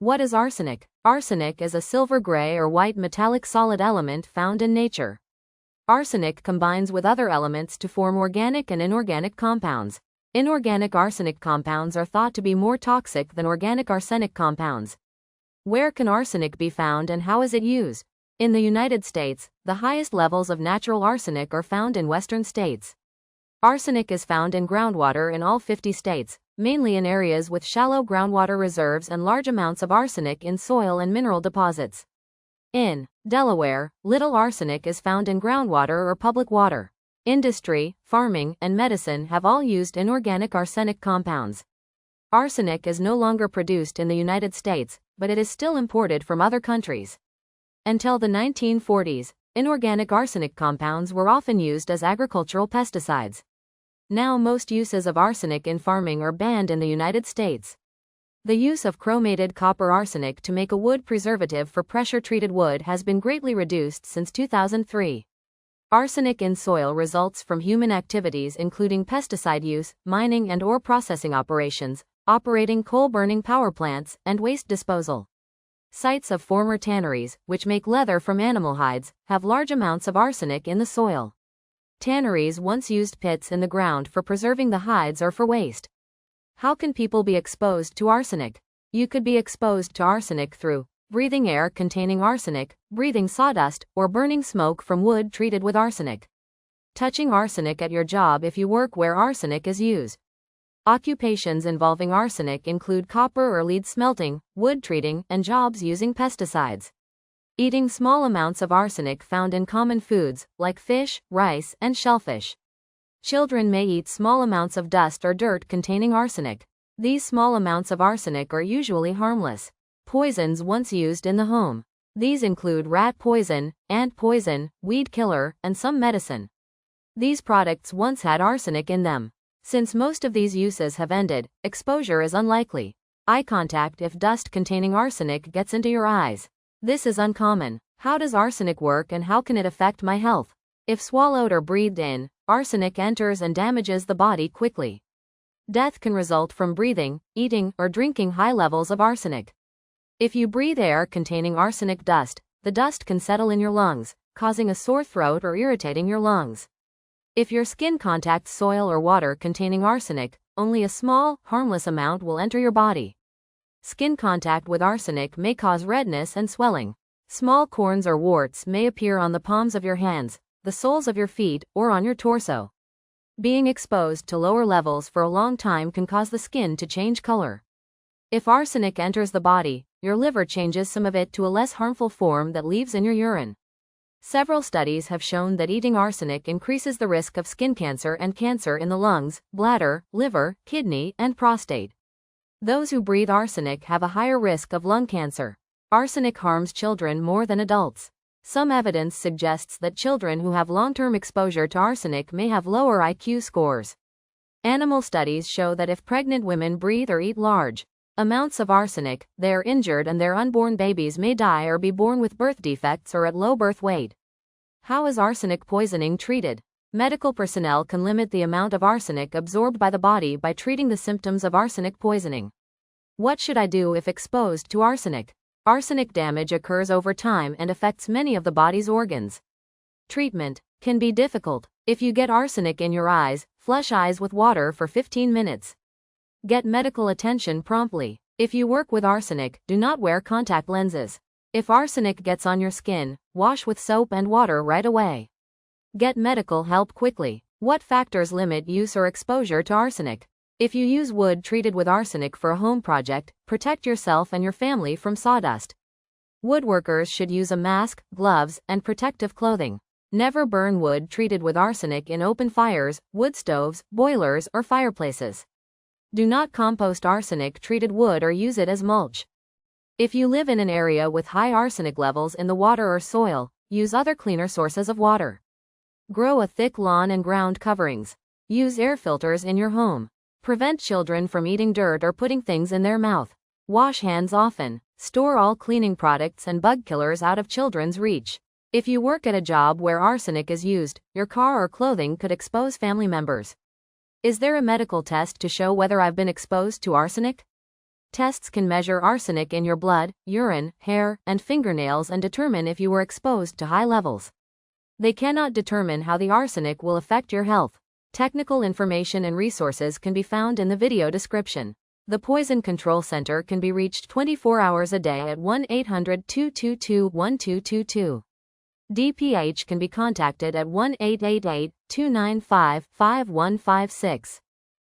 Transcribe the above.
What is arsenic? Arsenic is a silver gray or white metallic solid element found in nature. Arsenic combines with other elements to form organic and inorganic compounds. Inorganic arsenic compounds are thought to be more toxic than organic arsenic compounds. Where can arsenic be found and how is it used? In the United States, the highest levels of natural arsenic are found in western states. Arsenic is found in groundwater in all 50 states, mainly in areas with shallow groundwater reserves and large amounts of arsenic in soil and mineral deposits. In Delaware, little arsenic is found in groundwater or public water. Industry, farming, and medicine have all used inorganic arsenic compounds. Arsenic is no longer produced in the United States, but it is still imported from other countries. Until the 1940s, inorganic arsenic compounds were often used as agricultural pesticides. Now most uses of arsenic in farming are banned in the United States. The use of chromated copper arsenic to make a wood preservative for pressure-treated wood has been greatly reduced since 2003. Arsenic in soil results from human activities including pesticide use, mining and ore processing operations, operating coal-burning power plants, and waste disposal. Sites of former tanneries, which make leather from animal hides, have large amounts of arsenic in the soil. Tanneries once used pits in the ground for preserving the hides or for waste. How can people be exposed to arsenic? You could be exposed to arsenic through breathing air containing arsenic, breathing sawdust, or burning smoke from wood treated with arsenic. Touching arsenic at your job if you work where arsenic is used. Occupations involving arsenic include copper or lead smelting, wood treating, and jobs using pesticides. Eating small amounts of arsenic found in common foods, like fish, rice, and shellfish. Children may eat small amounts of dust or dirt containing arsenic. These small amounts of arsenic are usually harmless. Poisons once used in the home. These include rat poison, ant poison, weed killer, and some medicine. These products once had arsenic in them. Since most of these uses have ended, exposure is unlikely. Eye contact if dust containing arsenic gets into your eyes. This is uncommon. How does arsenic work and how can it affect my health? If swallowed or breathed in, arsenic enters and damages the body quickly. Death can result from breathing, eating, or drinking high levels of arsenic. If you breathe air containing arsenic dust, the dust can settle in your lungs, causing a sore throat or irritating your lungs. If your skin contacts soil or water containing arsenic, only a small, harmless amount will enter your body. Skin contact with arsenic may cause redness and swelling. Small corns or warts may appear on the palms of your hands, the soles of your feet, or on your torso. Being exposed to lower levels for a long time can cause the skin to change color. If arsenic enters the body, your liver changes some of it to a less harmful form that leaves in your urine. Several studies have shown that eating arsenic increases the risk of skin cancer and cancer in the lungs, bladder, liver, kidney, and prostate. Those who breathe arsenic have a higher risk of lung cancer. Arsenic harms children more than adults. Some evidence suggests that children who have long-term exposure to arsenic may have lower IQ scores. Animal studies show that if pregnant women breathe or eat large amounts of arsenic, they are injured and their unborn babies may die or be born with birth defects or at low birth weight. How is arsenic poisoning treated? Medical personnel can limit the amount of arsenic absorbed by the body by treating the symptoms of arsenic poisoning. What should I do if exposed to arsenic? Arsenic damage occurs over time and affects many of the body's organs. Treatment can be difficult. If you get arsenic in your eyes, flush eyes with water for 15 minutes. Get medical attention promptly. If you work with arsenic, do not wear contact lenses. If arsenic gets on your skin, wash with soap and water right away. Get medical help quickly. What factors limit use or exposure to arsenic? If you use wood treated with arsenic for a home project, protect yourself and your family from sawdust. Woodworkers should use a mask, gloves, and protective clothing. Never burn wood treated with arsenic in open fires, wood stoves, boilers, or fireplaces. Do not compost arsenic-treated wood or use it as mulch. If you live in an area with high arsenic levels in the water or soil, use other cleaner sources of water. Grow a thick lawn and ground coverings. Use air filters in your home. Prevent children from eating dirt or putting things in their mouth. Wash hands often. Store all cleaning products and bug killers out of children's reach. If you work at a job where arsenic is used, your car or clothing could expose family members. Is there a medical test to show whether I've been exposed to arsenic? Tests can measure arsenic in your blood, urine, hair, and fingernails and determine if you were exposed to high levels. They cannot determine how the arsenic will affect your health. Technical information and resources can be found in the video description. The Poison Control Center can be reached 24 hours a day at 1-800-222-1222. DPH can be contacted at 1-888-295-5156.